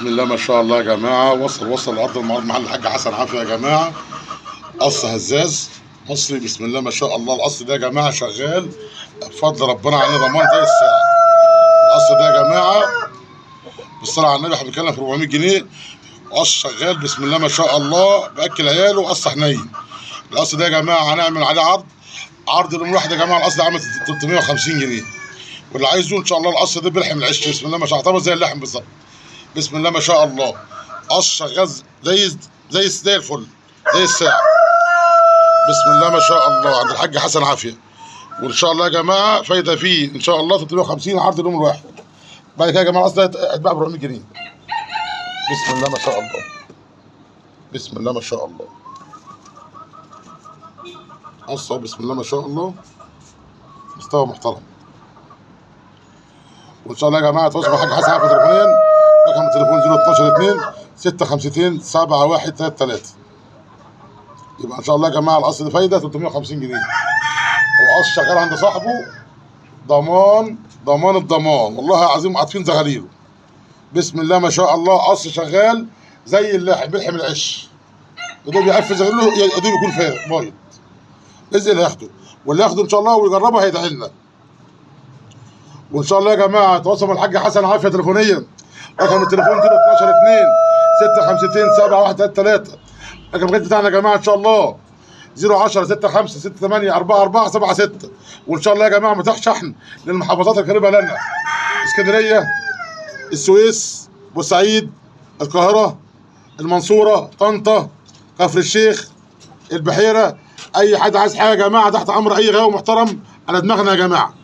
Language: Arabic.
بسم الله ما شاء الله يا جماعه. وصل لارض المعارض محل الحاج حسن عافيه يا جماعه. قص هزاز مصري بسم الله ما شاء الله. القص ده يا جماعه شغال بفضل ربنا عليه ضمان زي الساعه. القص ده يا جماعه بالصلاه على النبي احنا بنتكلم في 400 جنيه. قص شغال بسم الله ما شاء الله باكل عياله. قص حنين. القص ده يا جماعه هنعمل عليه عرض اليوم الواحد يا جماعه. القص ده عامل 350 جنيه. واللي عايزه ان شاء الله القص ده بيلحم العيش بسم الله ما شاء الله. طبعا زي اللحم بالظبط بسم الله ما شاء الله. قص شغال زي الفل زي الساعه بسم الله ما شاء الله عند الحاج حسن عافيه. وان شاء الله يا جماعه فايده فيه ان شاء الله 350 عرض اليوم الواحد. بعد كده يا جماعه القص ده هيتباع ب 400 جنيه بسم الله ما شاء الله. بسم الله ما شاء الله. قص بسم الله ما شاء الله مستوى محترم. وان شاء الله يا جماعه تواصلوا مع الحاج حسن عافيه تليفونيا. رقم التليفون 012 2 652 7133. يبقى ان شاء الله يا جماعه القص ده فايده 350 جنيه. وقص شغال عند صاحبه ضمان الضمان والله العظيم عاطفين زغاليله بسم الله ما شاء الله. قص شغال زي اللحم بيلحم العش. يدوب يقفل زغاليله يدوب يكون فارق بايظ. باذن الله ياخده واللي ياخده ان شاء الله ويجربه هيدعي لنا. وان شاء الله يا جماعه تواصلوا مع الحاج حسن عافيه تليفونيا. رقم التليفون 012 2 652 7133. رقم الغيط بتاعنا يا جماعه ان شاء الله 010 65 68 44 76. وان شاء الله يا جماعه متاح شحن للمحافظات القريبه لنا: اسكندريه، السويس، بورسعيد، القاهره، المنصوره، طنطا، كفر الشيخ، البحيره. اي حد عايز حاجه يا جماعه تحت امر اي غاوي محترم على دماغنا يا جماعه.